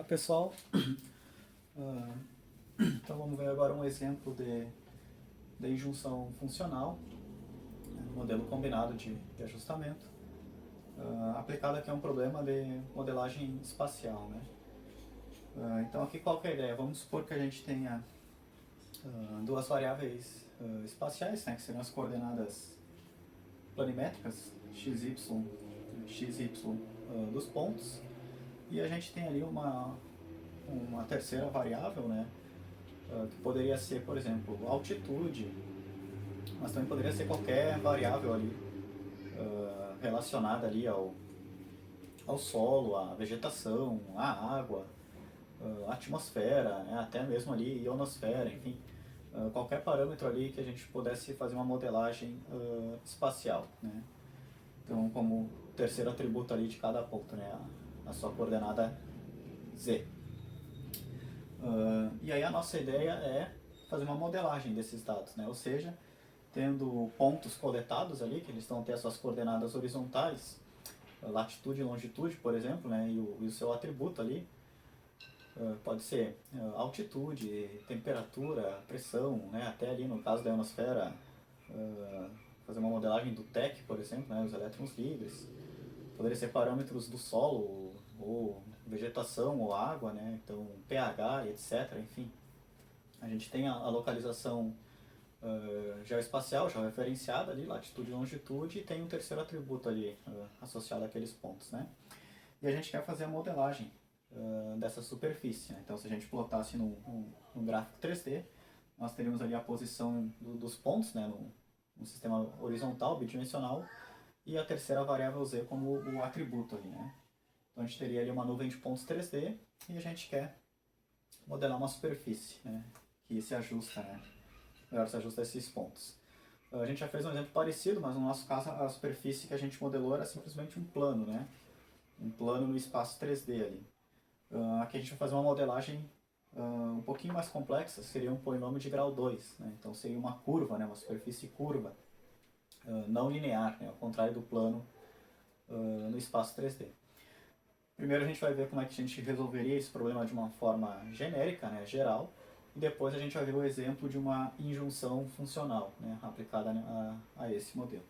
pessoal. Ah, então vamos ver agora um exemplo de injunção funcional, modelo combinado de ajustamento, aplicado aqui a um problema de modelagem espacial, né? Então aqui qual que é a ideia? Vamos supor que a gente tenha duas variáveis espaciais, né, que seriam as coordenadas planimétricas, xy dos pontos, e a gente tem ali uma terceira variável, né, que poderia ser, por exemplo, altitude, mas também poderia ser qualquer variável ali relacionada ali ao solo, à vegetação, à água, à atmosfera, né, até mesmo ali ionosfera, enfim, qualquer parâmetro ali que a gente pudesse fazer uma modelagem espacial, né. Então, como terceiro atributo ali de cada ponto, né, a sua coordenada z. E aí a nossa ideia é fazer uma modelagem desses dados, né? Ou seja, tendo pontos coletados ali, que eles vão ter as suas coordenadas horizontais, latitude e longitude, por exemplo, né? E o seu atributo ali, pode ser altitude, temperatura, pressão, né? Até ali no caso da ionosfera, fazer uma modelagem do TEC, por exemplo, né? Os elétrons livres. Poderia ser parâmetros do solo, ou vegetação, ou água, né? Então pH, etc. Enfim, a gente tem a localização geoespacial, georreferenciada ali, latitude e longitude, e tem um terceiro atributo ali associado àqueles pontos, né? E a gente quer fazer a modelagem dessa superfície, né? Então se a gente plotasse num gráfico 3D, nós teríamos ali a posição dos pontos, né? No sistema horizontal, bidimensional, e a terceira variável z como o atributo ali, né? Então a gente teria ali uma nuvem de pontos 3D e a gente quer modelar uma superfície, né, que se ajusta, né, melhor se ajusta a esses pontos. A gente já fez um exemplo parecido, mas no nosso caso a superfície que a gente modelou era simplesmente um plano, né, um plano no espaço 3D ali. Aqui a gente vai fazer uma modelagem um pouquinho mais complexa, seria um polinômio de grau 2, né, então seria uma curva, né, uma superfície curva, não linear, né, ao contrário do plano no espaço 3D. Primeiro a gente vai ver como é que a gente resolveria esse problema de uma forma genérica, né, geral, e depois a gente vai ver o exemplo de uma injunção funcional, né, aplicada a esse modelo.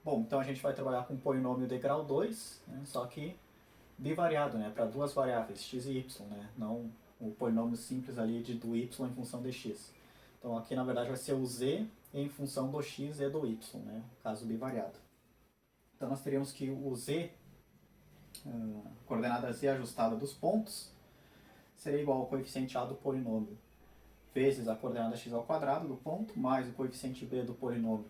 Bom, então a gente vai trabalhar com um polinômio de grau 2, né, só que bivariado, né, para duas variáveis, x e y, né, não o polinômio simples ali do y em função de x. Então aqui na verdade vai ser o z em função do x e do y, né, caso bivariado. Então nós teríamos que o z, coordenada z ajustada dos pontos, seria igual ao coeficiente a do polinômio vezes a coordenada x ao quadrado do ponto, mais o coeficiente b do polinômio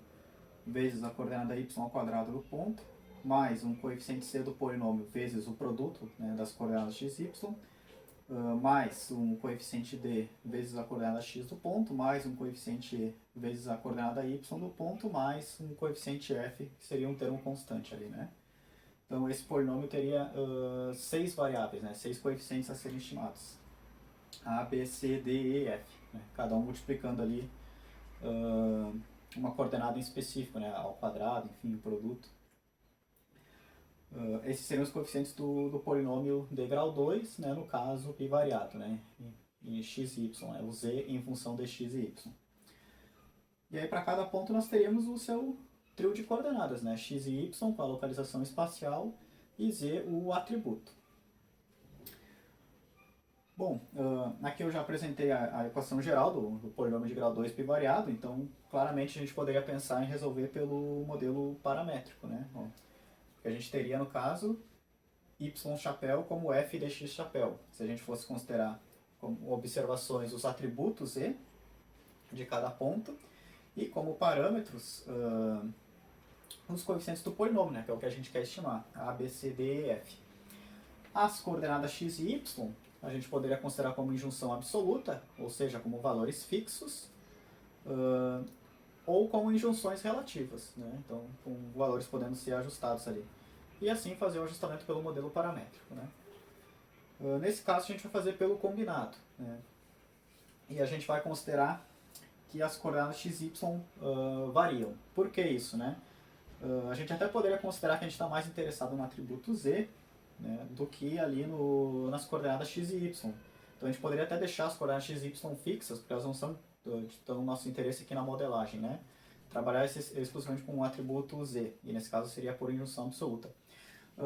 vezes a coordenada y ao quadrado do ponto, mais um coeficiente c do polinômio vezes o produto, né, das coordenadas x e y, mais um coeficiente d vezes a coordenada x do ponto, mais um coeficiente e vezes a coordenada y do ponto, mais um coeficiente f, que seria um termo constante ali, né? Então esse polinômio teria 6 variáveis, né, 6 coeficientes a serem estimados. A, B, C, D, E, F. Né, cada um multiplicando ali uma coordenada em específico, né, ao quadrado, enfim, o produto. Esses seriam os coeficientes do polinômio de grau 2, né, no caso bivariado, né, em x e y, né, o z em função de x e y. E aí para cada ponto nós teríamos o seu trio de coordenadas, né, x e y com a localização espacial e z o atributo. Bom, aqui eu já apresentei a equação geral do polinômio de grau 2 bivariado, então claramente a gente poderia pensar em resolver pelo modelo paramétrico, né? Bom, a gente teria no caso y chapéu como f de x chapéu, se a gente fosse considerar como observações os atributos e de cada ponto e como parâmetros os coeficientes do polinômio, né, que é o que a gente quer estimar, a, b, c, d, e, f. As coordenadas x e y a gente poderia considerar como injunção absoluta, ou seja, como valores fixos, ou como injunções relativas, né, então com valores podendo ser ajustados ali. E assim fazer o ajustamento pelo modelo paramétrico, né. Nesse caso a gente vai fazer pelo combinado, né, e a gente vai considerar que as coordenadas x e y variam. Por que isso, né? A gente até poderia considerar que a gente está mais interessado no atributo z, né, do que ali nas coordenadas x e y. Então a gente poderia até deixar as coordenadas x e y fixas, porque elas não são do nosso interesse aqui na modelagem, né? Trabalhar exclusivamente com o atributo z, e nesse caso seria por injunção absoluta.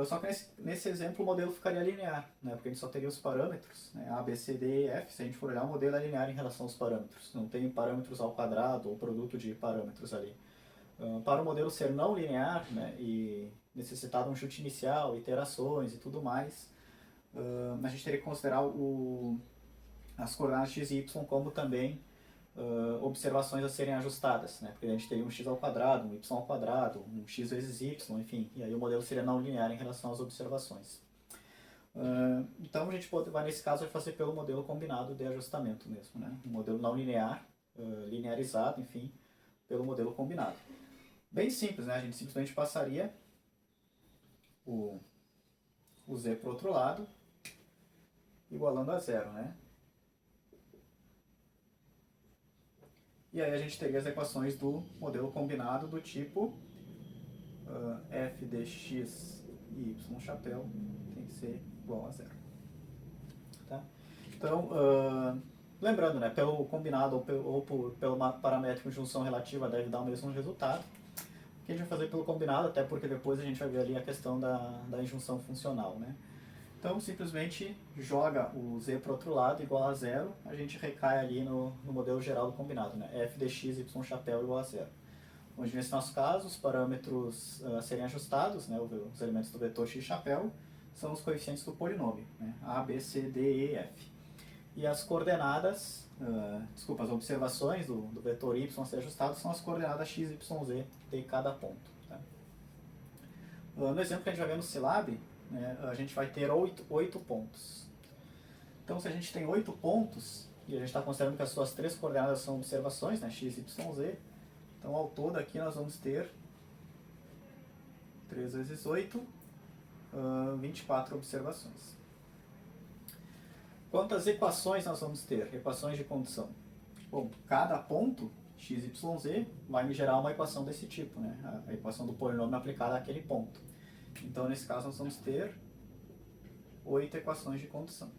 Só que nesse exemplo o modelo ficaria linear, né? Porque a gente só teria os parâmetros, né? A, B, C, D e F. Se a gente for olhar, o modelo é linear em relação aos parâmetros. Não tem parâmetros ao quadrado ou produto de parâmetros ali. Para o modelo ser não linear, né, e necessitar de um chute inicial, iterações e tudo mais, a gente teria que considerar as coordenadas x e y como também observações a serem ajustadas, né? Porque a gente teria um x ao quadrado, um y ao quadrado, um x vezes y, enfim, e aí o modelo seria não linear em relação às observações. Então a gente vai nesse caso fazer pelo modelo combinado de ajustamento mesmo, né? Um modelo não linear, linearizado, enfim, pelo modelo combinado. Bem simples, né? A gente simplesmente passaria o z para o outro lado, igualando a zero, né? E aí a gente teria as equações do modelo combinado do tipo f de x e y chapéu tem que ser igual a zero. Tá? Então, lembrando, né, pelo combinado ou pelo paramétrico de junção relativa deve dar o mesmo resultado. O que a gente vai fazer pelo combinado, até porque depois a gente vai ver ali a questão da injunção funcional, né? Então, simplesmente joga o z para o outro lado igual a zero, a gente recai ali no modelo geral do combinado, né? f de x, y chapéu igual a zero. Onde, nesse nosso caso, os parâmetros a serem ajustados, né, os elementos do vetor x chapéu, são os coeficientes do polinômio, né? A, B, C, D, E e F. E as coordenadas, as observações do vetor y a ser ajustado são as coordenadas x, y, z de cada ponto. Tá? No exemplo que a gente vai ver no Silab, né, a gente vai ter 8 pontos. Então, se a gente tem 8 pontos, e a gente está considerando que as suas 3 coordenadas são observações, né, x, y, z, então ao todo aqui nós vamos ter 3 vezes 8, 24 observações. Quantas equações nós vamos ter? Equações de condição. Bom, cada ponto, x, y, z, vai me gerar uma equação desse tipo, né? A equação do polinômio aplicada àquele ponto. Então, nesse caso, nós vamos ter 8 equações de condição.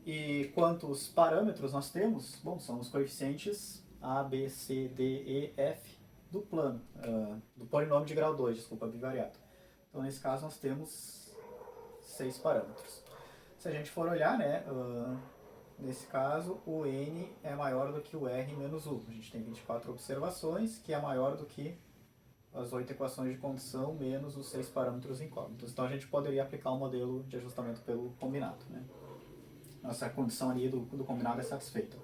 E quantos parâmetros nós temos? Bom, são os coeficientes A, B, C, D, E, F do plano, do polinômio de grau 2, desculpa, bivariado. Então, nesse caso, nós temos 6 parâmetros. Se a gente for olhar, né, nesse caso, o n é maior do que o r menos u. A gente tem 24 observações, que é maior do que as 8 equações de condição menos os 6 parâmetros incógnitos. Então a gente poderia aplicar um modelo de ajustamento pelo combinado, né? Nossa condição ali do combinado é satisfeita.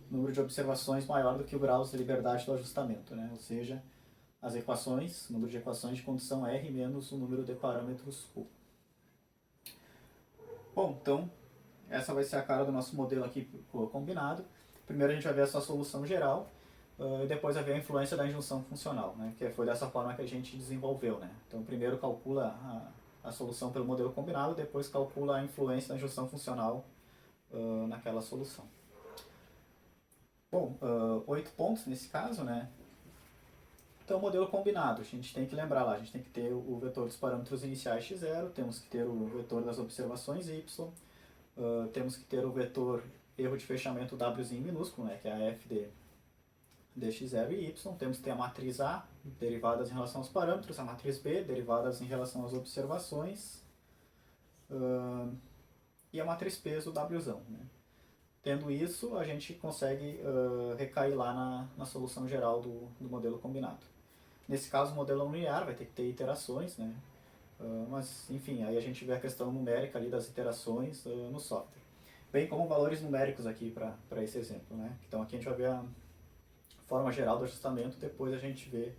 Número de observações maior do que o grau de liberdade do ajustamento, né? Ou seja, as equações, o número de equações de condição R menos o número de parâmetros U. Bom, então, essa vai ser a cara do nosso modelo aqui combinado. Primeiro a gente vai ver a sua solução geral, e depois vai ver a influência da injunção funcional, né? Que foi dessa forma que a gente desenvolveu, né? Então, primeiro calcula a solução pelo modelo combinado, depois calcula a influência da injunção funcional naquela solução. Bom, 8 pontos nesse caso, né? Então, modelo combinado, a gente tem que lembrar lá, a gente tem que ter o vetor dos parâmetros iniciais x0, temos que ter o vetor das observações y, temos que ter o vetor erro de fechamento wzinho minúsculo, né, que é a f de x0 e y, temos que ter a matriz A, derivadas em relação aos parâmetros, a matriz B, derivadas em relação às observações, e a matriz peso wzão, né. Tendo isso, a gente consegue recair lá na solução geral do modelo combinado. Nesse caso, o modelo não linear vai ter que ter iterações, né? Mas, enfim, aí a gente vê a questão numérica ali das iterações no software. Bem como valores numéricos aqui para esse exemplo, né? Então aqui a gente vai ver a forma geral do ajustamento, depois a gente vê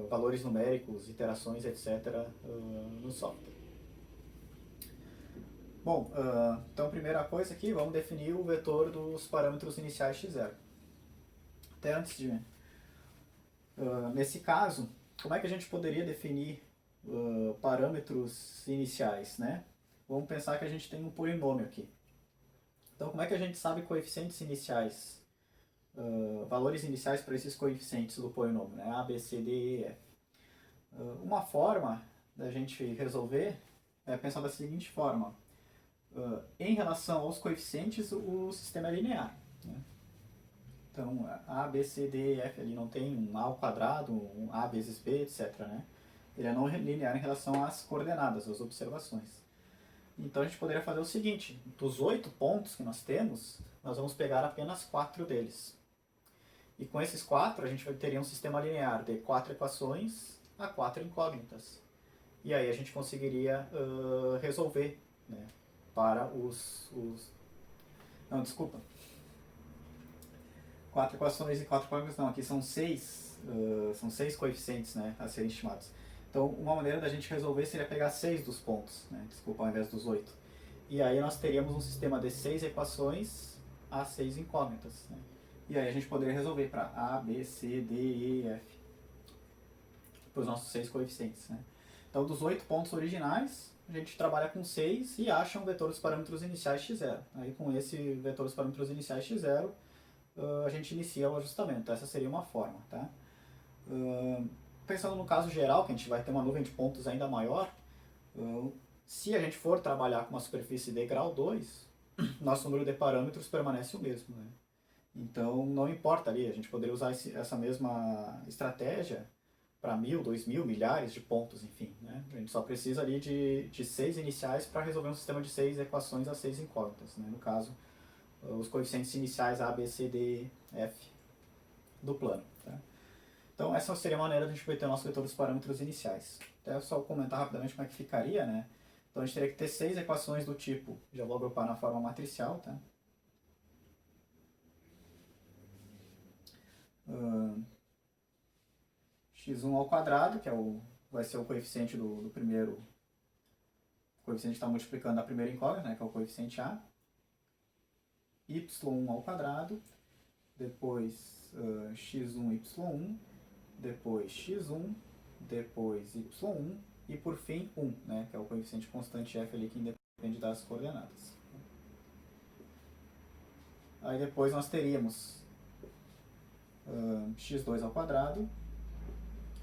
valores numéricos, iterações, etc. No software. Bom, então primeira coisa aqui, vamos definir o vetor dos parâmetros iniciais x0. Até antes de... nesse caso, como é que a gente poderia definir parâmetros iniciais, né? Vamos pensar que a gente tem um polinômio aqui. Então, como é que a gente sabe coeficientes iniciais, valores iniciais para esses coeficientes do polinômio, né? A, B, C, D, E, F. Uma forma da gente resolver é pensar da seguinte forma. Em relação aos coeficientes, o sistema é linear. Né? Então, A, B, C, D, E, F ali não tem um A ao quadrado, um A vezes B, etc. Né? Ele é não linear em relação às coordenadas, às observações. Então a gente poderia fazer o seguinte, dos 8 pontos que nós temos, nós vamos pegar apenas 4 deles. E com esses 4 a gente teria um sistema linear de 4 equações a 4 incógnitas. E aí a gente conseguiria resolver, né, para os... Não, desculpa. 4 equações e 4 incógnitas não, aqui são 6 coeficientes, né, a serem estimados. Então, uma maneira da gente resolver seria pegar 6 dos pontos, né? Desculpa, ao invés dos 8. E aí nós teríamos um sistema de 6 equações a 6 incógnitas. Né? E aí a gente poderia resolver para A, B, C, D, E e F. Para os nossos 6 coeficientes. Né? Então, dos 8 pontos originais, a gente trabalha com 6 e acha um vetor dos parâmetros iniciais x0. Aí, com esse vetor dos parâmetros iniciais x0, a gente inicia o ajustamento. Essa seria uma forma. Tá? Pensando no caso geral, que a gente vai ter uma nuvem de pontos ainda maior, se a gente for trabalhar com uma superfície de grau 2, nosso número de parâmetros permanece o mesmo. Né? Então, não importa ali, a gente poderia usar essa mesma estratégia para 1.000, 2.000, milhares de pontos, enfim. Né? A gente só precisa ali de 6 iniciais para resolver um sistema de 6 equações a 6 incógnitas. Né? No caso, os coeficientes iniciais A, B, C, D, F do plano. Tá? Então, essa seria a maneira de a gente obter o nosso vetor dos parâmetros iniciais. Até só comentar rapidamente como é que ficaria, né? Então, a gente teria que ter 6 equações do tipo, já vou agrupar na forma matricial, tá? X1 ao quadrado, que vai ser o coeficiente do primeiro, o coeficiente está multiplicando a primeira incógnita, né, que é o coeficiente A. Y1 ao quadrado, depois x1, y1, depois x1, depois y1 e por fim 1, né, que é o coeficiente constante f ali que independe das coordenadas. Aí depois nós teríamos x2 ao quadrado,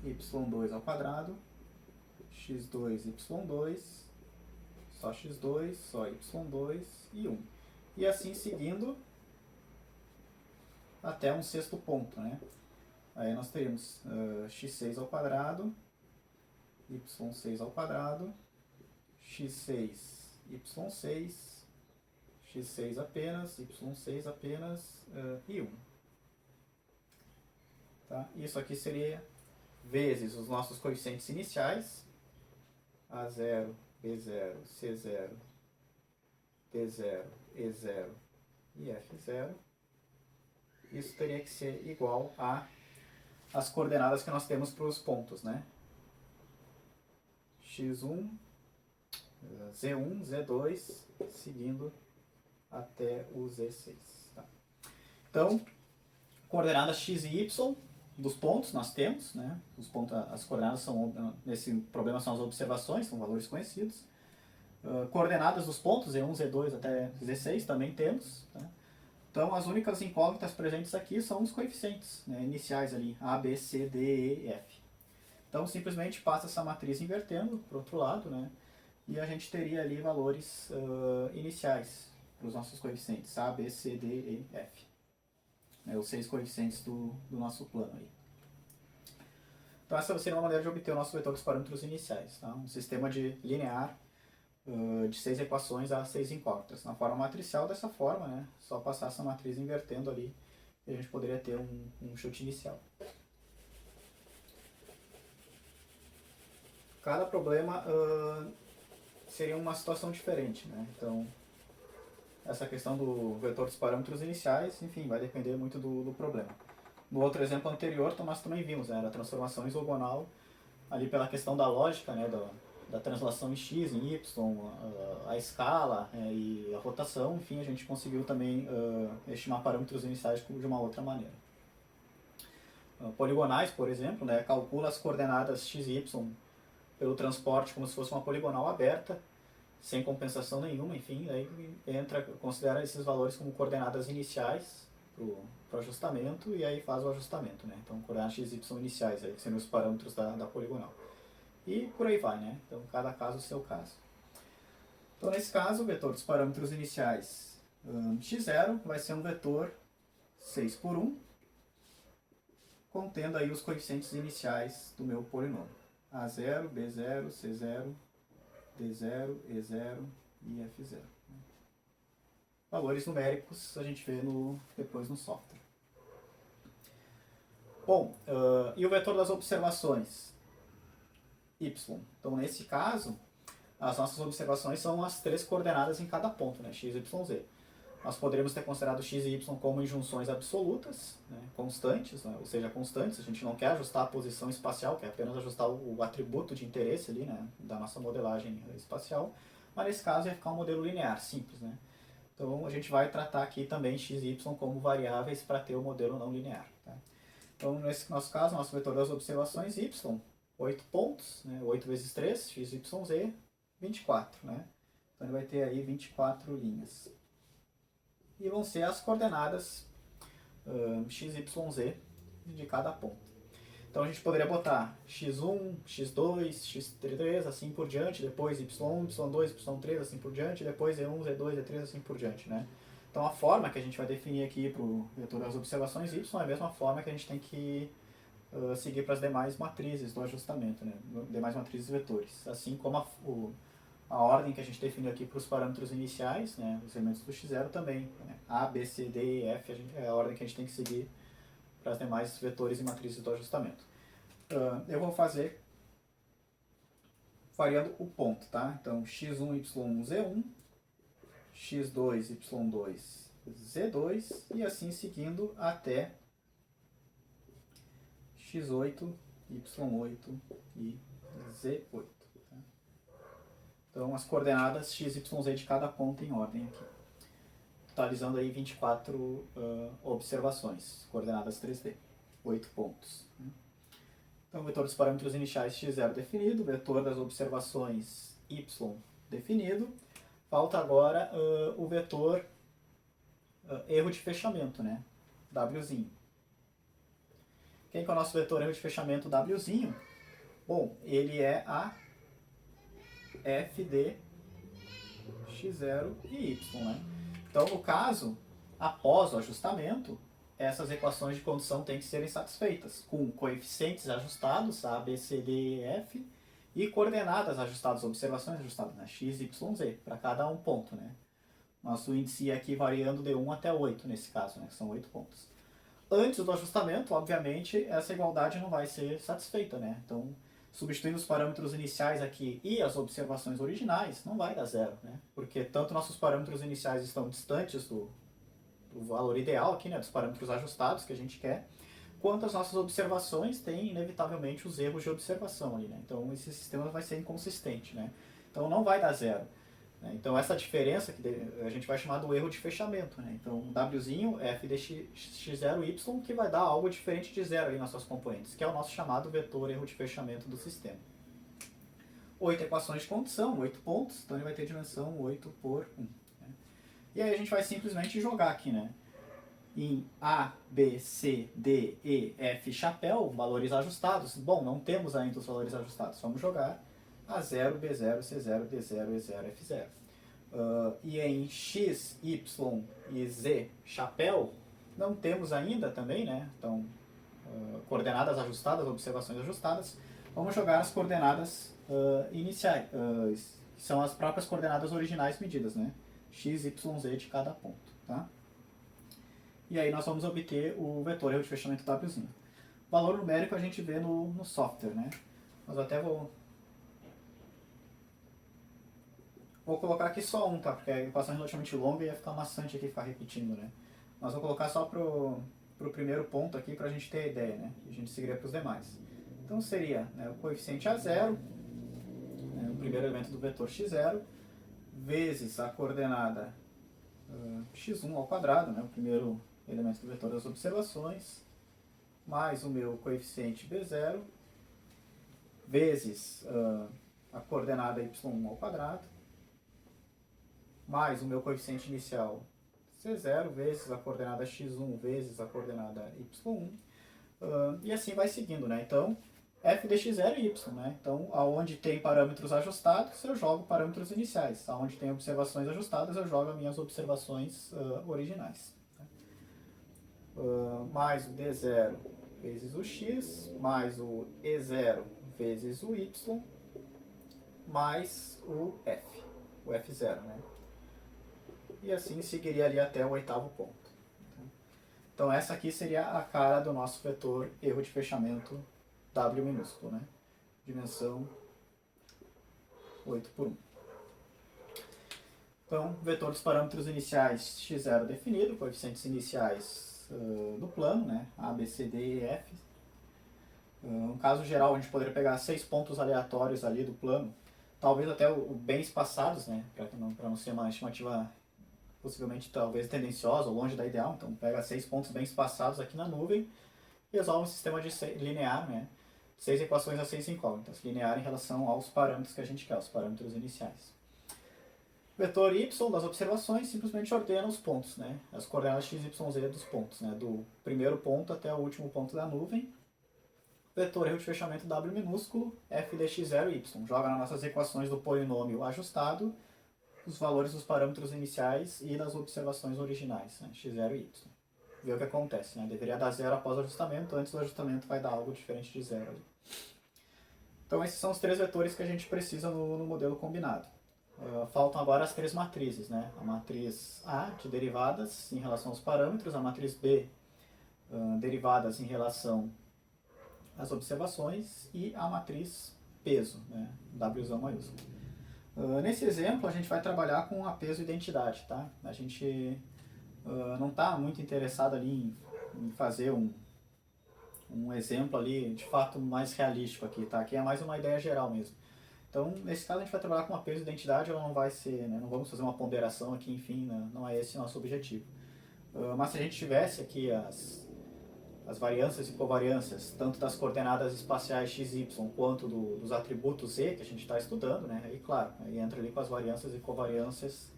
y2 ao quadrado, x2, y2, só x2, só y2 e 1. E assim seguindo até um sexto ponto, né? Aí nós teríamos x6 ao quadrado, y6 ao quadrado, x6, y6, x6 apenas, y6 apenas e 1. Tá? Isso aqui seria vezes os nossos coeficientes iniciais, A0, B0, C0, D0, E0 e F0. Isso teria que ser igual às coordenadas que nós temos para os pontos, né? x1, z1, z2, seguindo até o z6. Tá? Então, coordenadas x e y dos pontos nós temos, né? As coordenadas nesse problema são as observações, são valores conhecidos. Coordenadas dos pontos, z1, z2 até z6 também temos. Tá? Então, as únicas incógnitas presentes aqui são os coeficientes, né, iniciais ali, A, B, C, D, E, F. Então, simplesmente passa essa matriz invertendo para o outro lado, né, e a gente teria ali valores iniciais para os nossos coeficientes, A, B, C, D, E, F. Os 6 coeficientes do nosso plano aí. Então, essa seria uma maneira de obter o nosso vetor dos parâmetros iniciais. Tá? Um sistema de linear de 6 equações a 6 incógnitas. Na forma matricial, dessa forma, né? Só passar essa matriz invertendo ali e a gente poderia ter um chute inicial. Cada problema seria uma situação diferente, né? Então, essa questão do vetor dos parâmetros iniciais, enfim, vai depender muito do problema. No outro exemplo anterior, nós também vimos, né? A transformação isogonal, ali pela questão da lógica, né? Da translação em x, em y, a escala e a rotação, enfim, a gente conseguiu também estimar parâmetros iniciais de uma outra maneira. Poligonais, por exemplo, né, calcula as coordenadas x e y pelo transporte como se fosse uma poligonal aberta, sem compensação nenhuma, enfim, aí considera esses valores como coordenadas iniciais para o ajustamento e aí faz o ajustamento, né? Então, coordenadas x e y iniciais, aí, que seriam os parâmetros da poligonal. E por aí vai, né? Então, cada caso o seu caso. Então, nesse caso, o vetor dos parâmetros iniciais x0 vai ser um vetor 6 por 1, contendo aí os coeficientes iniciais do meu polinômio. A0, B0, C0, D0, E0 e F0. Valores numéricos a gente vê depois no software. Bom, e o vetor das observações? Y. Então, nesse caso, as nossas observações são as 3 coordenadas em cada ponto, né? X, Y, Z. Nós poderíamos ter considerado x e y como injunções absolutas, né? Constantes, né? Ou seja, constantes. A gente não quer ajustar a posição espacial, quer apenas ajustar o atributo de interesse ali, né? Da nossa modelagem espacial. Mas nesse caso ia ficar um modelo linear, simples, né? Então a gente vai tratar aqui também x e y como variáveis para ter o modelo não linear. Tá? Então, nesse nosso caso, nosso vetor das observações y, 8 pontos, né? 8 vezes 3, x, y, z, 24. Né? Então ele vai ter aí 24 linhas. E vão ser as coordenadas x, y, z de cada ponto. Então a gente poderia botar x1, x2, x3, assim por diante, depois y1, y2, y3, assim por diante, depois z1, z2, z3, assim por diante. Né? Então a forma que a gente vai definir aqui para o vetor das observações y é a mesma forma que a gente tem que seguir para as demais matrizes do ajustamento, né? Demais matrizes vetores. Assim como a ordem que a gente definiu aqui para os parâmetros iniciais, né, os elementos do x0 também. Né? A, B, C, D e F é a ordem que a gente tem que seguir para os demais vetores e matrizes do ajustamento. Eu vou fazer variando o ponto, tá? Então, x1, y1, z1, x2, y2, z2 e assim seguindo até x8, y8 e z8. Então, as coordenadas x, y, z de cada ponto em ordem aqui. Totalizando aí 24 observações, coordenadas 3D, 8 pontos. Então, o vetor dos parâmetros iniciais x0 definido, vetor das observações y definido. Falta agora o vetor erro de fechamento, né? Wzinho. Quem que é o nosso vetor erro de fechamento Wzinho? Bom, ele é a f de x0 e y, né? Então, no caso, após o ajustamento, essas equações de condição têm que serem satisfeitas, com coeficientes ajustados, A, B, C, D e F, e coordenadas ajustadas, observações ajustadas, né? X, Y, Z, para cada um ponto, né? Nosso índice aqui variando de 1 até 8, nesse caso, né? Que são 8 pontos. Antes do ajustamento, obviamente, essa igualdade não vai ser satisfeita, né? Então, substituindo os parâmetros iniciais aqui e as observações originais, não vai dar zero, né? Porque tanto nossos parâmetros iniciais estão distantes do valor ideal aqui, né? Dos parâmetros ajustados que a gente quer, quanto as nossas observações têm, inevitavelmente, os erros de observação ali, né? Então, esse sistema vai ser inconsistente, né? Então, não vai dar zero. Então, essa diferença que a gente vai chamar do erro de fechamento. Né? Então, Wzinho é f de x0y, que vai dar algo diferente de zero ali nas suas componentes, que é o nosso chamado vetor erro de fechamento do sistema. 8 equações de condição, 8 pontos, então ele vai ter dimensão 8 por 1. Né? E aí a gente vai simplesmente jogar aqui, né? Em A, B, C, D, E, F, chapéu, valores ajustados. Bom, não temos ainda os valores ajustados, vamos jogar A0, B0, C0, D0, E0, F0. E em X, Y e Z, chapéu, não temos ainda também, né? Então, coordenadas ajustadas, observações ajustadas. Vamos jogar as coordenadas iniciais, que são as próprias coordenadas originais medidas, né? X, Y, Z de cada ponto, tá? E aí nós vamos obter o vetor erro de fechamento Wzinho. Valor numérico a gente vê no software, né? Mas até vou colocar aqui só um, tá? Porque a equação é relativamente longa e ia ficar maçante aqui ficar repetindo, né? Mas vou colocar só pro primeiro ponto aqui pra gente ter a ideia, né? E a gente seguiria pros demais. Então seria, né, o coeficiente A0, né, o primeiro elemento do vetor x0, vezes a coordenada x1 ao quadrado, né, o primeiro elemento do vetor das observações, mais o meu coeficiente b0, vezes a coordenada y1 ao quadrado, mais o meu coeficiente inicial C0, vezes a coordenada x1, vezes a coordenada y1, e assim vai seguindo, né? Então, f de x0 e y, né? Então, aonde tem parâmetros ajustados, eu jogo parâmetros iniciais. Aonde tem observações ajustadas, eu jogo as minhas observações originais. Mais o d0 vezes o x, mais o e0 vezes o y, mais o f0, né? E assim seguiria ali até o oitavo ponto. Então essa aqui seria a cara do nosso vetor erro de fechamento W minúsculo, né? Dimensão 8 por 1. Então, vetor dos parâmetros iniciais x0 definido, coeficientes iniciais do plano, né? A, B, C, D e F. No caso geral, a gente poderia pegar 6 pontos aleatórios ali do plano, talvez até o bem espaçados, né? Para não ser uma estimativa possivelmente talvez tendenciosa ou longe da ideal. Então pega 6 pontos bem espaçados aqui na nuvem e resolve um sistema de linear, né? 6 equações a 6 incógnitas, linear em relação aos parâmetros que a gente quer, os parâmetros iniciais. Vetor y das observações simplesmente ordena os pontos, né? As coordenadas x, y, z dos pontos, né? Do primeiro ponto até o último ponto da nuvem. Vetor erro de fechamento W minúsculo, f de x0 e y. Joga nas nossas equações do polinômio ajustado os valores dos parâmetros iniciais e das observações originais, né? x0 e y. Vê o que acontece, né? Deveria dar zero após o ajustamento, antes do ajustamento vai dar algo diferente de zero ali. Então esses são os 3 vetores que a gente precisa no modelo combinado. Faltam agora as 3 matrizes, né? A matriz A de derivadas em relação aos parâmetros, a matriz B derivadas em relação às observações e a matriz peso, né? Wzão maiúsculo. Nesse exemplo a gente vai trabalhar com a peso e identidade, tá? A gente não está muito interessado ali em fazer um exemplo ali de fato mais realístico aqui, tá? Aqui é mais uma ideia geral mesmo. Então, nesse caso, a gente vai trabalhar com uma peso e identidade, ela não vai ser, né, não vamos fazer uma ponderação aqui, enfim, né, não é esse o nosso objetivo. Mas se a gente tivesse aqui as variâncias e covariâncias, tanto das coordenadas espaciais x, y, quanto dos atributos z que a gente está estudando, né, aí, claro, aí entra ali com as variâncias e covariâncias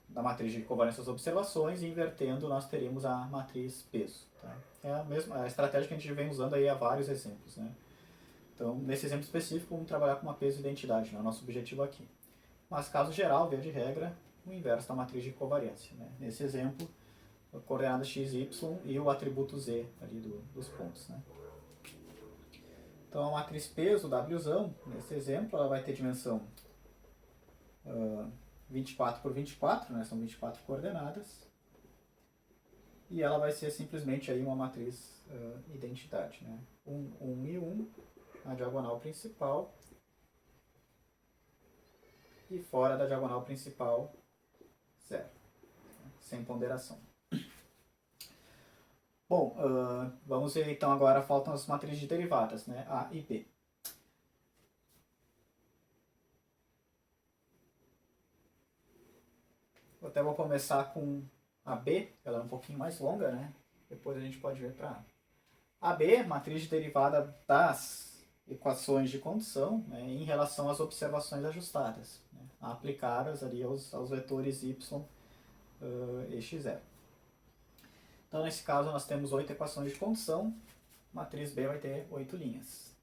da matriz de covariância das observações, e invertendo nós teríamos a matriz peso. Tá? É a estratégia que a gente vem usando aí há vários exemplos, né? Então, nesse exemplo específico, vamos trabalhar com uma peso e identidade, né? O nosso objetivo aqui. Mas, caso geral, via de regra, o inverso da matriz de covariância. Né? Nesse exemplo, a coordenada x, y e o atributo z ali dos pontos. Né? Então, a matriz peso, Wzão, nesse exemplo, ela vai ter dimensão 24 por 24, né? São 24 coordenadas. E ela vai ser simplesmente aí uma matriz identidade. Né? 1, 1 e 1. Na diagonal principal e fora da diagonal principal, 0, sem ponderação. Bom, vamos ver então agora, faltam as matrizes de derivadas, né? A e B. Eu até vou começar com a B, ela é um pouquinho mais longa, né? Depois a gente pode ver para A. B, matriz de derivada das equações de condição, né, em relação às observações ajustadas, né, aplicadas ali aos vetores y e x0. Então, nesse caso, nós temos 8 equações de condição, matriz B vai ter 8 linhas.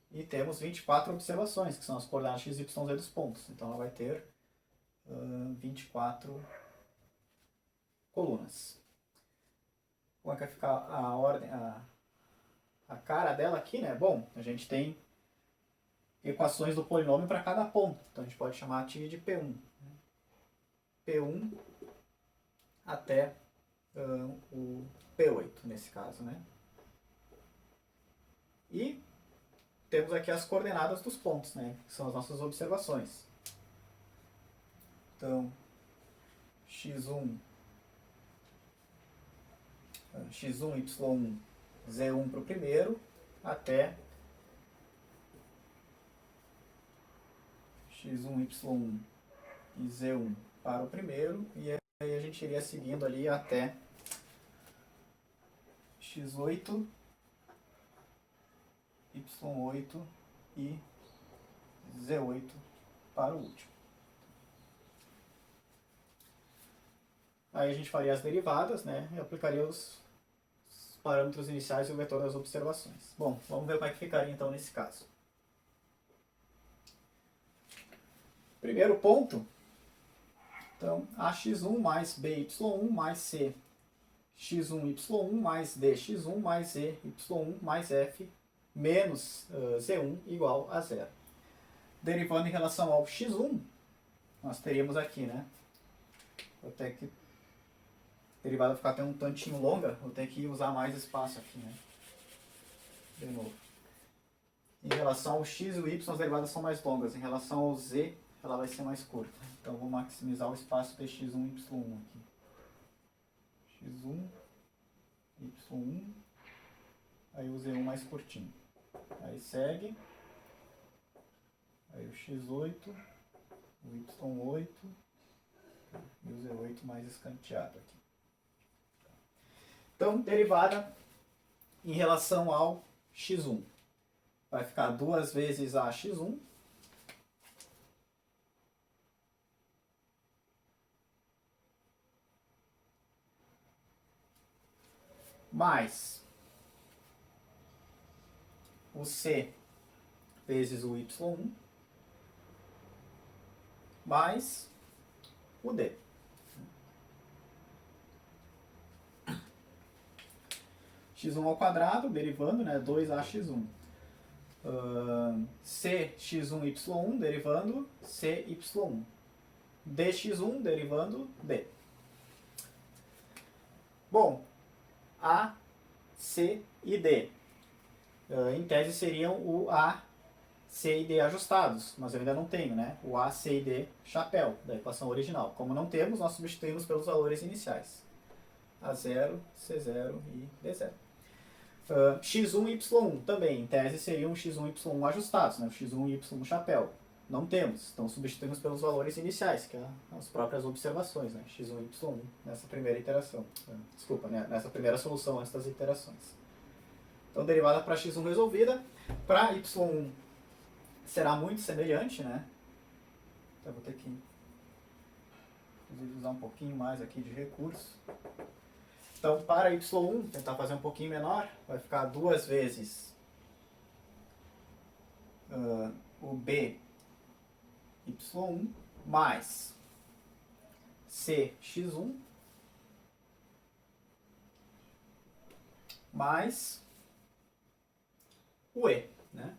E temos 24 observações, que são as coordenadas x, y, z dos pontos. Então, ela vai ter 24 colunas. Como é que vai ficar a ordem, a cara dela aqui, né? Bom, a gente tem equações do polinômio para cada ponto. Então a gente pode chamar a tia de P1. P1 até o P8, nesse caso, né? E temos aqui as coordenadas dos pontos, né? Que são as nossas observações. Então, x1, y1, z1 para o primeiro, até x1, y1 e z1 para o primeiro, e aí a gente iria seguindo ali até x8, y8 e z8 para o último. Aí a gente faria as derivadas, né, e aplicaria os parâmetros iniciais e o vetor das observações. Bom, vamos ver como é que ficaria então nesse caso. Primeiro ponto, então, ax1 mais by1 mais c x1y1 mais dx1 mais ey1 mais f menos z1 igual a zero. Derivando em relação ao x1, nós teríamos aqui, né? Vou ter que... A derivada ficar até um tantinho longa, vou ter que usar mais espaço aqui, né? De novo. Em relação ao x e o y, as derivadas são mais longas. Em relação ao z, ela vai ser mais curta. Então, vou maximizar o espaço de x1 e y1 aqui. x1, y1, aí o z1 mais curtinho. Aí segue, aí o x8, o y8 e o z8 mais escanteado aqui. Então, derivada em relação ao x1. Vai ficar 2 vezes ax1 mais o c vezes o y1 mais o d. x1 ao quadrado, derivando, né, 2ax1. Cx1y1, derivando cy1. dx1, derivando d. Bom, A, C e D. Em tese seriam o A, C e D ajustados, mas eu ainda não tenho, né? O A, C e D chapéu da equação original. Como não temos, nós substituímos pelos valores iniciais. A0, C0 e D0. X1 e Y1 também, em tese, seriam x1 e y1 ajustados, né? X1 e y chapéu. Não temos, então substituímos pelos valores iniciais, que é as próprias observações, né? x1 e y1 nessa primeira iteração. Desculpa, né? Nessa primeira solução antes das iterações. Então, derivada para x1 resolvida. Para y1 será muito semelhante, né? Então, vou ter que inclusive usar um pouquinho mais aqui de recurso. Então, para y1, tentar fazer um pouquinho menor, vai ficar 2 vezes o b y1 mais cx1 mais o e, né?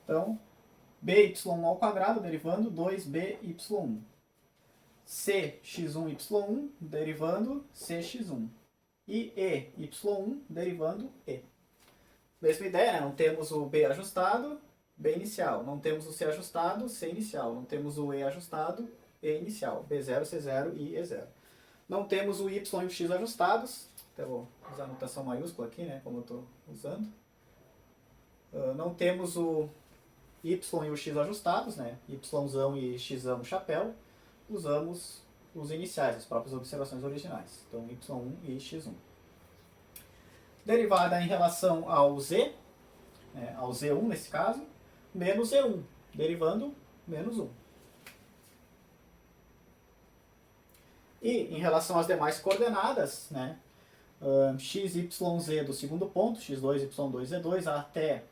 Então, by ao quadrado, derivando 2by1. Cx1y1, derivando cx1. E y1, derivando e. Mesma ideia, né? Não temos o b ajustado, b inicial. Não temos o c ajustado, c inicial. Não temos o e ajustado, e inicial. b0, c0 e e0. Não temos o y e o x ajustados. Até vou usar a notação maiúscula aqui, né? Como eu estou usando. Não temos o y e o x ajustados, né? Yzão e xzão chapéu. Usamos os iniciais, as próprias observações originais. Então, y1 e x1. Derivada em relação ao z, ao z1 nesse caso, menos z1, derivando menos 1. E em relação às demais coordenadas, né, x, y, z do segundo ponto, x2, y2, z2, até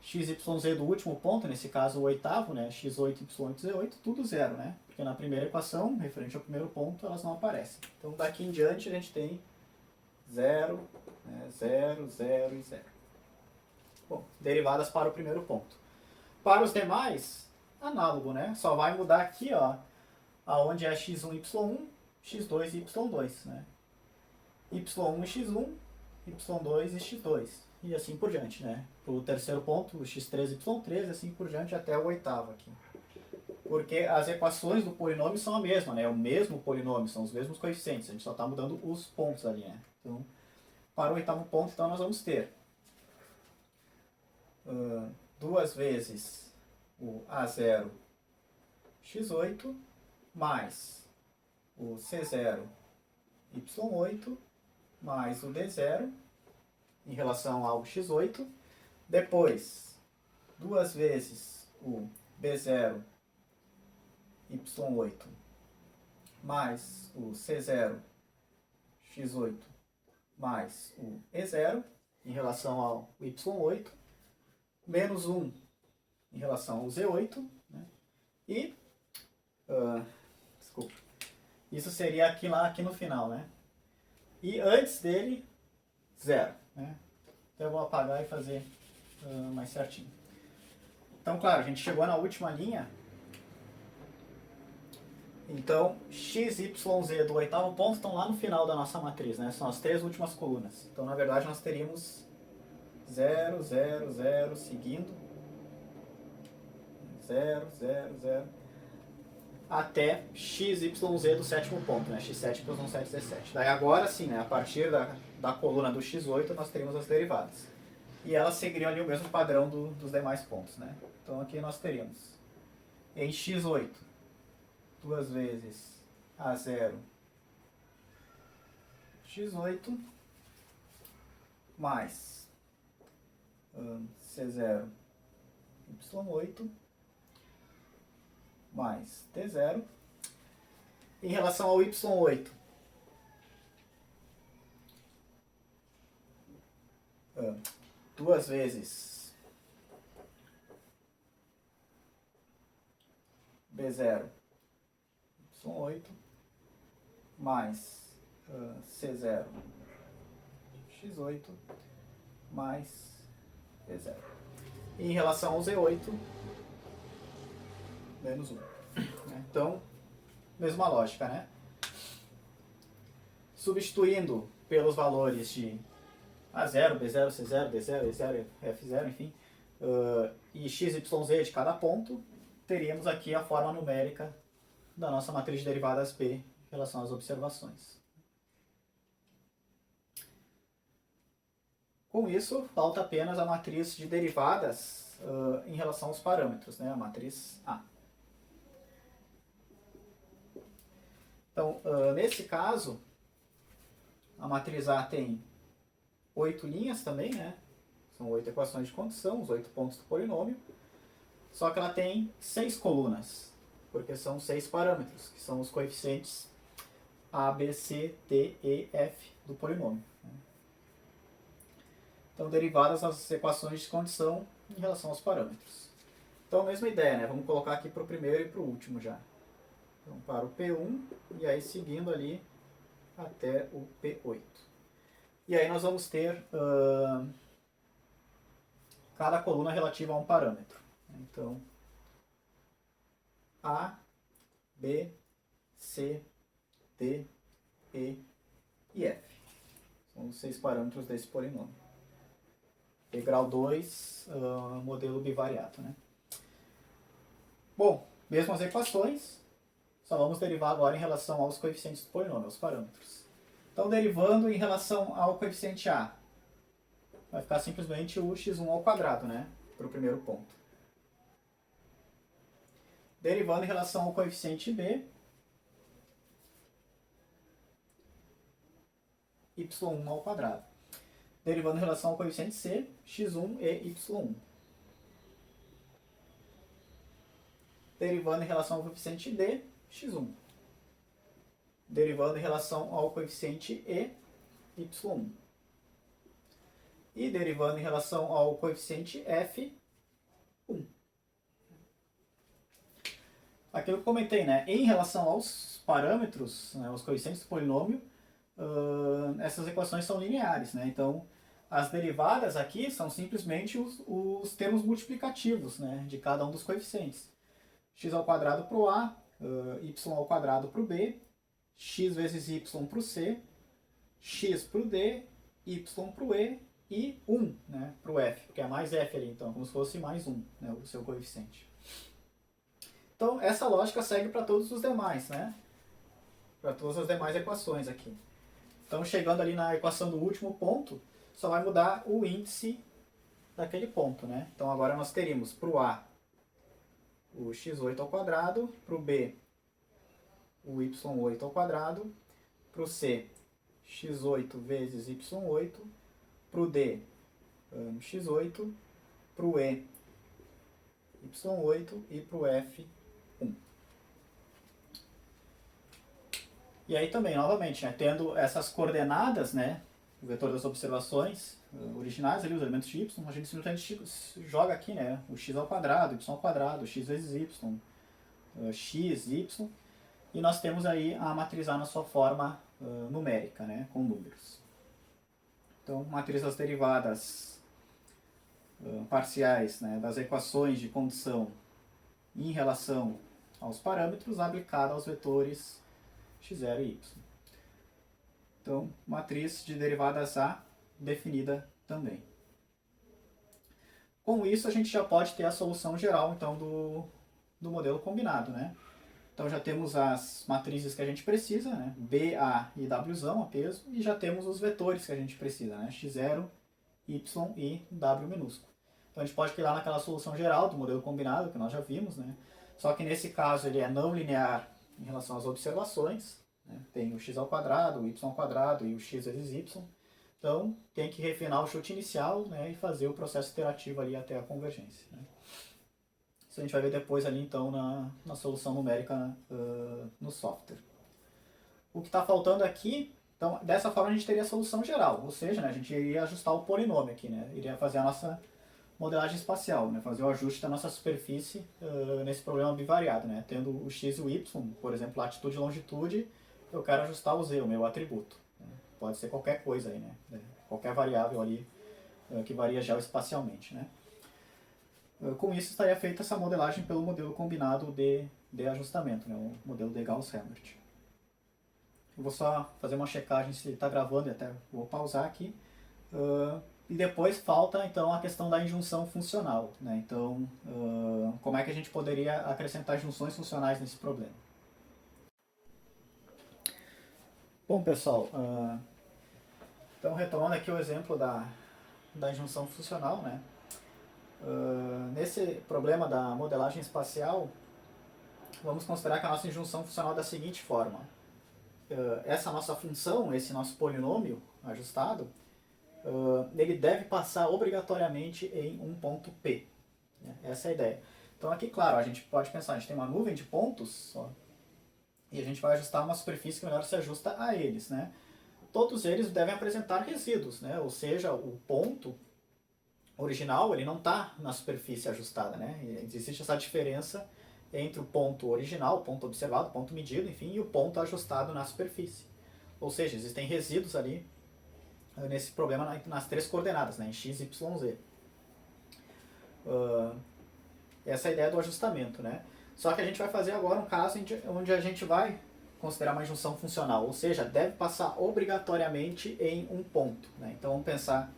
x, y, z do último ponto, nesse caso o oitavo, né, x8, y8, z8, tudo zero, né? Porque na primeira equação, referente ao primeiro ponto, elas não aparecem. Então daqui em diante a gente tem 0, 0, 0 e 0. Bom, derivadas para o primeiro ponto. Para os demais, análogo, né? Só vai mudar aqui, ó, aonde é x1, y1, x2 e y2, né? y1 e x1, y2 e x2. E assim por diante, né? Para o terceiro ponto, o x3 e y3, assim por diante até o oitavo aqui. Porque as equações do polinômio são a mesma, né? É o mesmo polinômio, são os mesmos coeficientes. A gente só está mudando os pontos ali, né? Então, para o oitavo ponto, então, nós vamos ter 2 vezes o A0 x8 mais o C0 y8 mais o D0 em relação ao x8. Depois, 2 vezes o B0 y8 mais o C0 x8 mais o E0 em relação ao y8, menos 1 em relação ao Z8, né? E, desculpa, isso seria aqui no final, né? E antes dele, 0, né? Então eu vou apagar e fazer mais certinho. Então, claro, a gente chegou na última linha. Então, x, y, z do oitavo ponto estão lá no final da nossa matriz, né? São as 3 últimas colunas. Então, na verdade, nós teríamos 0, 0, 0, seguindo 0, 0, 0, até x, y, z do sétimo ponto, né? x7, y7, z7. Daí agora sim, né? A partir da coluna do x8, nós teríamos as derivadas. E elas seguiriam ali o mesmo padrão dos demais pontos, né? Então aqui nós teríamos em x8, 2 vezes a0 x8 mais c0 y8 mais t0. Em relação ao y8, duas vezes b0 y8 mais c0 x8 mais b0. E em relação ao z8, menos 1. Então, mesma lógica, né? Substituindo pelos valores de A0, B0, C0, D0, E0, F0, enfim, e x, y, z de cada ponto, teríamos aqui a forma numérica da nossa matriz de derivadas B em relação às observações. Com isso, falta apenas a matriz de derivadas em relação aos parâmetros, né? A matriz A. Então, nesse caso, a matriz A tem 8 linhas também, né? São 8 equações de condição, os 8 pontos do polinômio. Só que ela tem 6 colunas, porque são 6 parâmetros, que são os coeficientes A, B, C, D, E, F do polinômio. Então, derivadas as equações de condição em relação aos parâmetros. Então, a mesma ideia, né? Vamos colocar aqui para o primeiro e para o último já. Então, para o P1 e aí seguindo ali até o P8. E aí nós vamos ter cada coluna relativa a um parâmetro. Então, A, B, C, D, E e F. São os 6 parâmetros desse polinômio. E grau 2, modelo bivariato, né? Bom, mesmas equações, só vamos derivar agora em relação aos coeficientes do polinômio, aos parâmetros. Então, derivando em relação ao coeficiente A, vai ficar simplesmente o x1 ao quadrado, né? Para o primeiro ponto. Derivando em relação ao coeficiente B, y1 ao quadrado. Derivando em relação ao coeficiente C, x1 e y1. Derivando em relação ao coeficiente D, x1. Derivando em relação ao coeficiente E, y1. E derivando em relação ao coeficiente F, 1. Aquilo que eu comentei, né? Em relação aos parâmetros, né, os coeficientes do polinômio, essas equações são lineares, né? Então, as derivadas aqui são simplesmente os termos multiplicativos, né, de cada um dos coeficientes. X ao quadrado para o A, y ao quadrado para o B, x vezes y para o C, x para o D, y para o E e 1, né, para o F, porque é mais F ali, então, como se fosse mais 1, né, o seu coeficiente. Então, essa lógica segue para todos os demais, né? Para todas as demais equações aqui. Então, chegando ali na equação do último ponto, só vai mudar o índice daquele ponto, né? Então, agora nós teríamos para o A o x8 ao quadrado, para o B o y8 ao quadrado, para o C x8 vezes y8, para o D x8, para o E y8 e para o F 1. E aí também, novamente, né, tendo essas coordenadas, né, o vetor das observações originais ali, os elementos de y, a gente simplesmente joga aqui, né, o x ao quadrado, y ao quadrado, x vezes y, x, y, e nós temos aí a matriz A na sua forma numérica, né, com números. Então, matriz das derivadas parciais, né, das equações de condição em relação aos parâmetros aplicada aos vetores x0 e y. Então, matriz de derivadas A definida também. Com isso, a gente já pode ter a solução geral, então, do modelo combinado, né? Então, já temos as matrizes que a gente precisa, né? B, A e W a peso, e já temos os vetores que a gente precisa, né? X0, Y e W minúsculo. Então, a gente pode criar naquela solução geral do modelo combinado, que nós já vimos, né? Só que nesse caso ele é não linear em relação às observações, né? Tem o x ao quadrado, o y ao quadrado e o x vezes y. Então, tem que refinar o chute inicial, né, e fazer o processo iterativo ali até a convergência, né? Isso a gente vai ver depois ali, então, na solução numérica no software. O que está faltando aqui, então, dessa forma a gente teria a solução geral, ou seja, né, a gente iria ajustar o polinômio aqui, né, iria fazer a nossa modelagem espacial, né, fazer o ajuste da nossa superfície nesse problema bivariado, né, tendo o x e o y, por exemplo, latitude e longitude, eu quero ajustar o z, o meu atributo. Né, pode ser qualquer coisa aí, né, qualquer variável ali que varia geoespacialmente, né. Com isso estaria feita essa modelagem pelo modelo combinado de ajustamento, né, o modelo de Gauss-Helmert. Eu vou só fazer uma checagem se ele está gravando, e até vou pausar aqui. E depois falta então a questão da injunção funcional, né? Então, como é que a gente poderia acrescentar junções funcionais nesse problema? Bom, pessoal, então retomando aqui o exemplo da injunção funcional, né? Nesse problema da modelagem espacial, vamos considerar que a nossa injunção funcional é da seguinte forma. Essa nossa função, esse nosso polinômio ajustado, ele deve passar obrigatoriamente em um ponto P. Essa é a ideia. Então aqui, claro, a gente pode pensar, a gente tem uma nuvem de pontos, ó, e a gente vai ajustar uma superfície que melhor se ajusta a eles, né? Todos eles devem apresentar resíduos, né? Ou seja, o ponto original ele não está na superfície ajustada, né? Existe essa diferença entre o ponto original, o ponto observado, o ponto medido, enfim, e o ponto ajustado na superfície. Ou seja, existem resíduos ali nesse problema nas três coordenadas, né? Em x, y, z. Essa é a ideia do ajustamento, né? Só que a gente vai fazer agora um caso onde a gente vai considerar uma injunção funcional, ou seja, deve passar obrigatoriamente em um ponto, né? Então vamos pensar,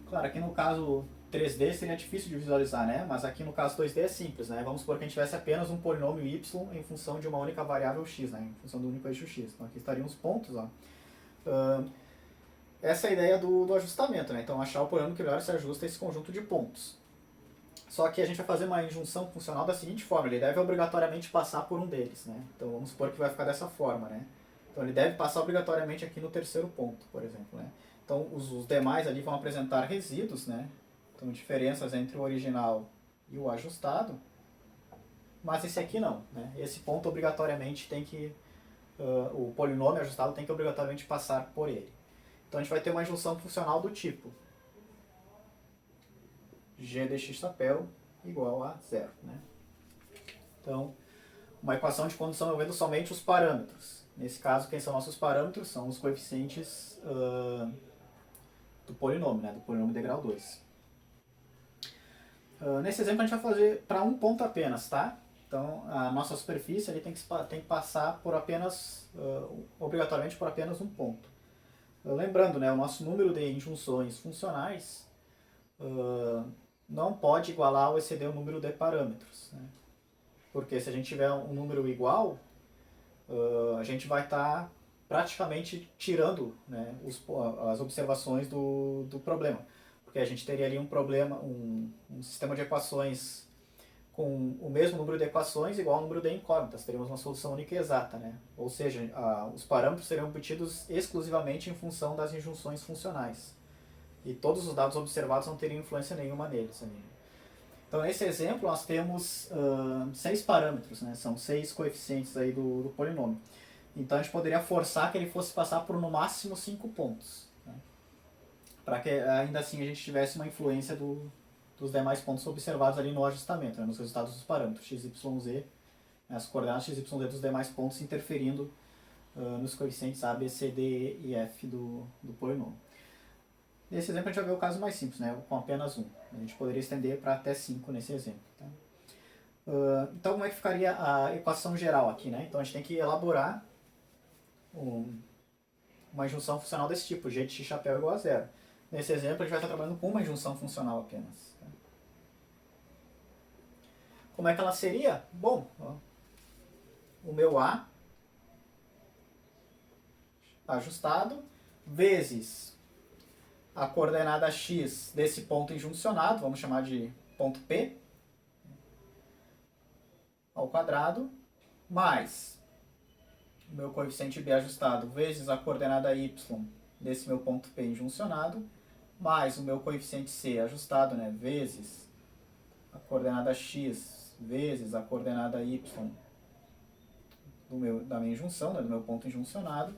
claro, aqui no caso 3D seria difícil de visualizar, né? Mas aqui no caso 2D é simples, né? Vamos supor que a gente tivesse apenas um polinômio y em função de uma única variável x, né? Em função do único eixo x. Então aqui estariam os pontos, ó. Essa é a ideia do ajustamento, né? Então achar o polinômio que melhor se ajusta a esse conjunto de pontos. Só que a gente vai fazer uma injunção funcional da seguinte forma, ele deve obrigatoriamente passar por um deles, né? Então vamos supor que vai ficar dessa forma, né? Então ele deve passar obrigatoriamente aqui no terceiro ponto, por exemplo, né? Então os demais ali vão apresentar resíduos, né? Então diferenças entre o original e o ajustado, mas esse aqui não, né? Esse ponto obrigatoriamente tem que, o polinômio ajustado tem que obrigatoriamente passar por ele. Então a gente vai ter uma injunção funcional do tipo g de x chapéu igual a zero, né? Então, uma equação de condição envolvendo somente os parâmetros. Nesse caso, quem são nossos parâmetros? São os coeficientes do polinômio, né? Do polinômio de grau 2. Nesse exemplo a gente vai fazer para um ponto apenas, tá? Então, a nossa superfície ali tem que passar por apenas, obrigatoriamente por apenas um ponto. Lembrando, né, o nosso número de injunções funcionais não pode igualar ou exceder o número de parâmetros, né? Porque se a gente tiver um número igual, a gente vai estar praticamente tirando, né, as observações do problema. Porque a gente teria ali um problema, um sistema de equações com o mesmo número de equações igual ao número de incógnitas. Teríamos uma solução única e exata, né? Ou seja, os parâmetros seriam obtidos exclusivamente em função das injunções funcionais. E todos os dados observados não teriam influência nenhuma neles. Então, nesse exemplo, nós temos 6 parâmetros, né? São 6 coeficientes aí do polinômio. Então a gente poderia forçar que ele fosse passar por no máximo 5 pontos, né? Para que ainda assim a gente tivesse uma influência dos demais pontos observados ali no ajustamento, né? Nos resultados dos parâmetros x, y, z, as coordenadas x, y, z dos demais pontos interferindo nos coeficientes a, b, c, d, e f do polinômio. Nesse exemplo a gente vai ver o caso mais simples, né? Com apenas um. A gente poderia estender para até 5 nesse exemplo. Tá? Então como é que ficaria a equação geral aqui, né? Então a gente tem que elaborar uma injunção funcional desse tipo, g de x chapéu igual a zero. Nesse exemplo a gente vai estar trabalhando com uma injunção funcional apenas. Tá? Como é que ela seria? Bom, ó, o meu A ajustado vezes a coordenada x desse ponto injuncionado, vamos chamar de ponto P, ao quadrado, mais o meu coeficiente B ajustado vezes a coordenada y desse meu ponto P injuncionado, mais o meu coeficiente C ajustado, né, vezes a coordenada x vezes a coordenada y da minha injunção, né, do meu ponto injuncionado,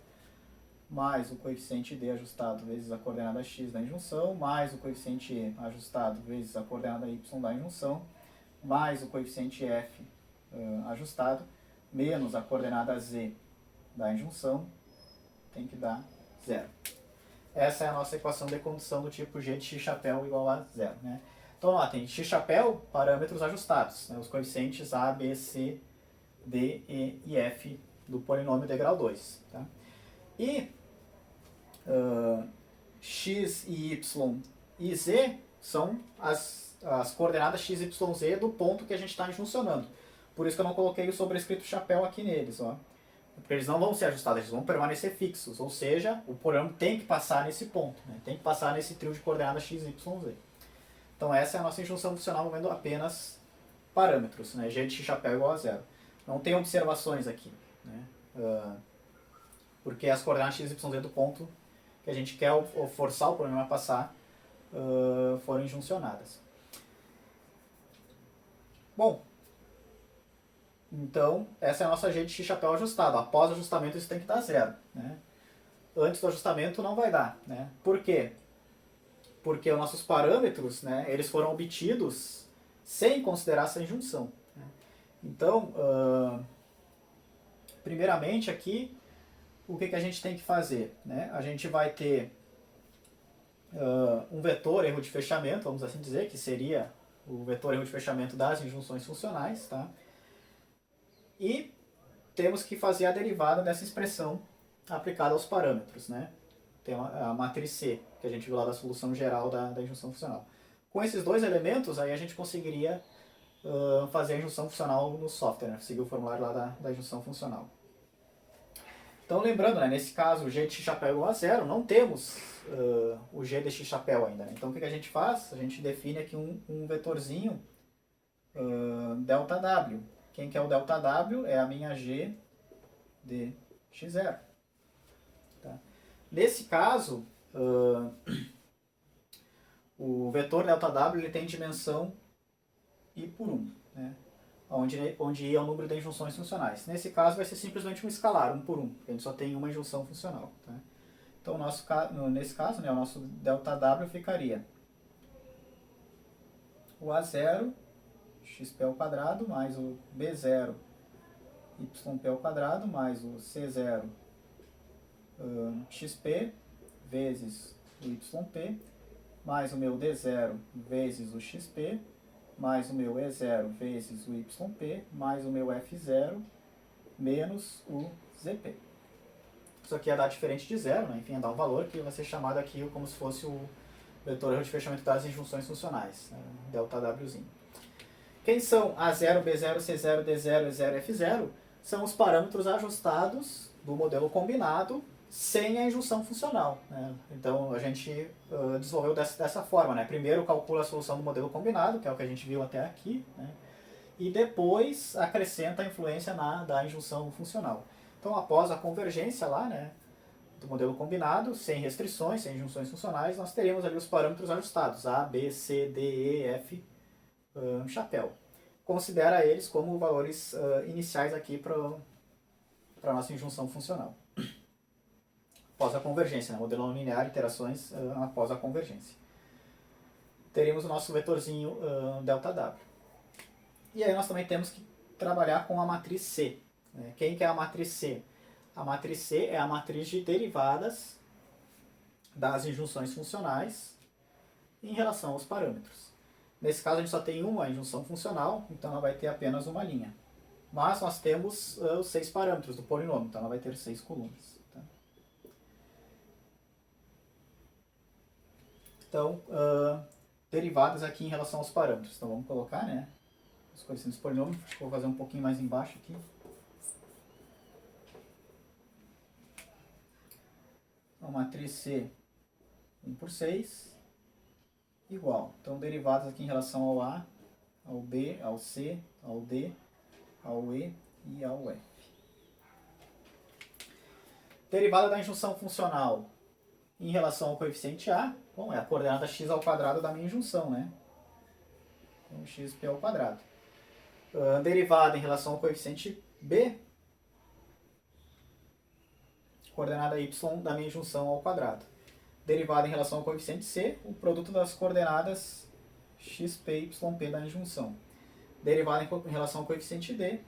mais o coeficiente D ajustado vezes a coordenada x da injunção, mais o coeficiente E ajustado vezes a coordenada y da injunção, mais o coeficiente F ajustado, menos a coordenada Z da injunção, tem que dar zero. Essa é a nossa equação de condição do tipo g de x chapéu igual a zero. Né? Então, ó, tem x chapéu, parâmetros ajustados, né? Os coeficientes A, B, C, D, E F do polinômio de grau 2. Tá? E x, y e z são as coordenadas x, y, z do ponto que a gente está injuncionando. Por isso que eu não coloquei o sobrescrito chapéu aqui neles. Ó. Porque eles não vão ser ajustados, eles vão permanecer fixos. Ou seja, o polinômio tem que passar nesse ponto. Né? Tem que passar nesse trio de coordenadas x, y, z. Então essa é a nossa injunção funcional envolvendo apenas parâmetros. Né? G de x chapéu igual a zero. Não tem observações aqui. Né? Porque as coordenadas x, y, z do ponto que a gente quer forçar o polinômio a passar foram injuncionadas. Bom, então essa é a nossa g de x chapéu ajustado. Após o ajustamento isso tem que dar zero. Né? Antes do ajustamento não vai dar. Né? Por quê? Porque os nossos parâmetros, né, eles foram obtidos sem considerar essa injunção. Né? Então, primeiramente aqui, o que a gente tem que fazer? Né? A gente vai ter um vetor erro de fechamento, vamos assim dizer, que seria o vetor erro de fechamento das injunções funcionais. Tá? E temos que fazer a derivada dessa expressão aplicada aos parâmetros. Né? Tem a matriz C, que a gente viu lá da solução geral da injunção funcional. Com esses dois elementos, aí a gente conseguiria fazer a injunção funcional no software, né? Seguir o formulário lá da injunção funcional. Então, lembrando, né, nesse caso, o g de x chapéu é igual a zero, não temos o g de x chapéu ainda. Né? Então, o que a gente faz? A gente define aqui um vetorzinho ΔW. Quem que é o ΔW? É a minha g de x0. Tá? Nesse caso, o vetor ΔW ele tem dimensão I por 1. Né? Onde I é o número de injunções funcionais. Nesse caso vai ser simplesmente um escalar, 1 por 1, porque a gente só tem uma injunção funcional. Tá? Então nesse caso, né, o nosso ΔW ficaria o A0, xp ao quadrado, mais o B0, yp ao quadrado, mais o C0, xp, vezes o yp, mais o meu D0 vezes o xp, mais o meu E0 vezes o yp, mais o meu F0, menos o Zp. Isso aqui ia dar diferente de zero, né? Enfim, ia dar um valor que vai ser chamado aqui como se fosse o vetor erro de fechamento das injunções funcionais, né? ΔWzinho. Quem são A0, B0, C0, D0, E0 e F0? São os parâmetros ajustados do modelo combinado sem a injunção funcional. Né? Então a gente desenvolveu dessa forma. Né? Primeiro calcula a solução do modelo combinado, que é o que a gente viu até aqui, né? E depois acrescenta a influência da injunção funcional. Então após a convergência lá, né, do modelo combinado, sem restrições, sem injunções funcionais, nós teríamos ali os parâmetros ajustados, A, B, C, D, E, F, chapéu. Considera eles como valores iniciais aqui para para a nossa injunção funcional. Após a convergência, né? Modelo não linear, iterações após a convergência. Teríamos o nosso vetorzinho ΔW. E aí nós também temos que trabalhar com a matriz C. Né? Quem que é a matriz C? A matriz C é a matriz de derivadas das injunções funcionais em relação aos parâmetros. Nesse caso a gente só tem uma injunção funcional, então ela vai ter apenas uma linha. Mas nós temos os 6 parâmetros do polinômio, então ela vai ter 6 colunas. Tá? Então, derivadas aqui em relação aos parâmetros. Então vamos colocar, né, os coeficientes do polinômio. Acho que vou fazer um pouquinho mais embaixo aqui. Então, matriz C 1 por 6 igual. Então, derivadas aqui em relação ao A, ao B, ao C, ao D, ao E e ao F. Derivada da injunção funcional em relação ao coeficiente A, bom, é a coordenada x ao quadrado da minha injunção, né? Então, xp ao quadrado. Derivada em relação ao coeficiente B, coordenada y da minha injunção ao quadrado. Derivada em relação ao coeficiente C, o produto das coordenadas xp e yp da injunção. Derivada em relação ao coeficiente D,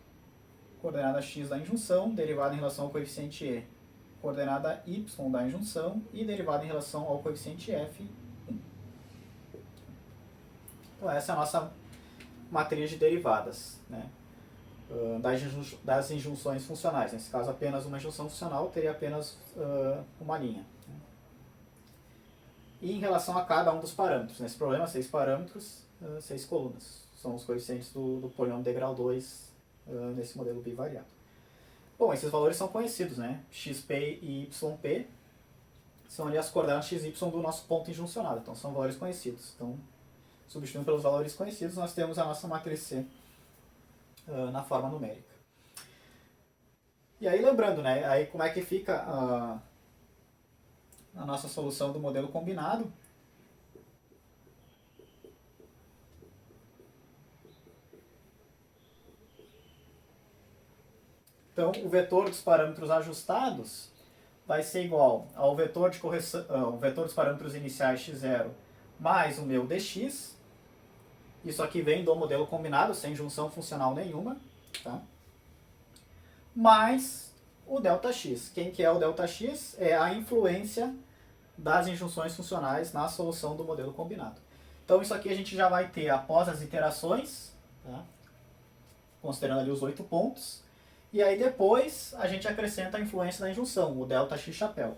coordenada x da injunção. Derivada em relação ao coeficiente E, coordenada y da injunção. E derivada em relação ao coeficiente F, 1. Então essa é a nossa matriz de derivadas, né? Das injunções funcionais. Nesse caso, apenas uma injunção funcional teria apenas uma linha. E em relação a cada um dos parâmetros. Nesse problema, 6 parâmetros, 6 colunas. São os coeficientes do polinômio de grau 2 nesse modelo bivariado. Bom, esses valores são conhecidos, né? xp e yp são ali as coordenadas x e y do nosso ponto injuncionado. Então, são valores conhecidos. Então, substituindo pelos valores conhecidos, nós temos a nossa matriz C na forma numérica. E aí, lembrando, né? Aí, como é que fica a nossa solução do modelo combinado? Então, o vetor dos parâmetros ajustados vai ser igual ao vetor de correção, o vetor dos parâmetros iniciais x0 mais o meu dx. Isso aqui vem do modelo combinado, sem junção funcional nenhuma, tá? Mais o ΔX. Quem que é o ΔX? É a influência das injunções funcionais na solução do modelo combinado. Então isso aqui a gente já vai ter após as iterações, tá? Considerando ali os 8 pontos. E aí depois a gente acrescenta a influência da injunção, o ΔX chapéu.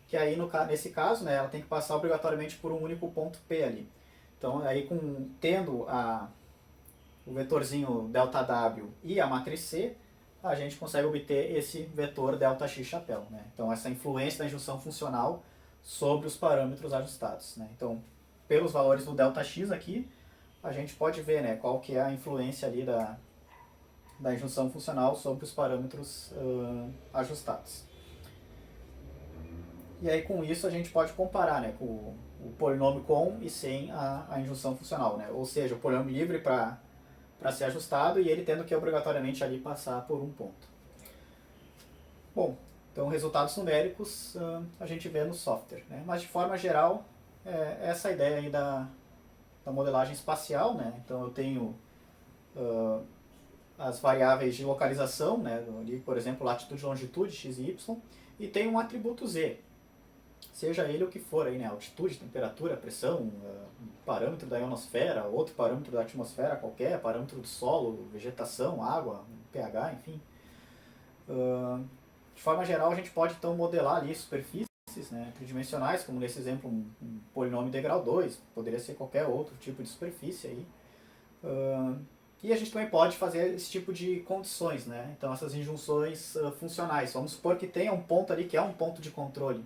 Que aí nesse caso, né, ela tem que passar obrigatoriamente por um único ponto P ali. Então aí tendo o vetorzinho ΔW e a matriz C, a gente consegue obter esse vetor ΔX chapéu, né? Então essa influência da injunção funcional sobre os parâmetros ajustados, né? Então, pelos valores do ΔX aqui, a gente pode ver, né, qual que é a influência ali da injunção funcional sobre os parâmetros ajustados. E aí com isso a gente pode comparar, né, com o polinômio com e sem a injunção funcional, né? Ou seja, o polinômio livre para ser ajustado e ele tendo que obrigatoriamente ali passar por um ponto. Bom, então resultados numéricos a gente vê no software, né? Mas de forma geral, essa ideia aí da modelagem espacial, né? Então eu tenho as variáveis de localização, né? Ali, por exemplo, latitude, longitude, x e y, e tem um atributo z, seja ele o que for aí, né? Altitude, temperatura, pressão, um parâmetro da ionosfera, outro parâmetro da atmosfera qualquer, parâmetro do solo, vegetação, água, pH, enfim. De forma geral, a gente pode então modelar ali superfícies, né, tridimensionais, como nesse exemplo um polinômio de grau 2, poderia ser qualquer outro tipo de superfície aí. E a gente também pode fazer esse tipo de condições, né? Então essas injunções funcionais. Vamos supor que tenha um ponto ali que é um ponto de controle,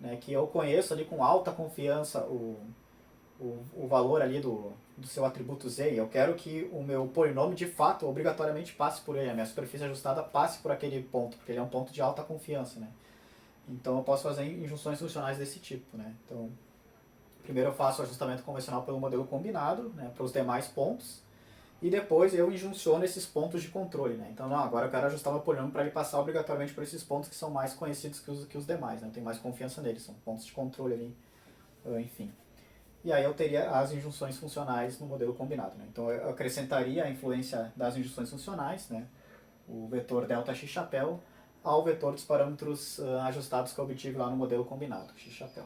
né, que eu conheço ali com alta confiança o valor ali do seu atributo z, e eu quero que o meu polinômio de fato obrigatoriamente passe por ele, a minha superfície ajustada passe por aquele ponto, porque ele é um ponto de alta confiança, né? Então eu posso fazer injunções funcionais desse tipo, né? Então, primeiro eu faço o ajustamento convencional pelo modelo combinado, né, para os demais pontos, e depois eu injunciono esses pontos de controle, né? Então, não, agora eu quero ajustar meu polinômio para ele passar obrigatoriamente por esses pontos que são mais conhecidos que os demais, né? Eu tenho mais confiança neles, são pontos de controle ali, enfim. E aí eu teria as injunções funcionais no modelo combinado, né? Então eu acrescentaria a influência das injunções funcionais, né? O vetor delta x chapéu ao vetor dos parâmetros ajustados que eu obtive lá no modelo combinado, x chapéu.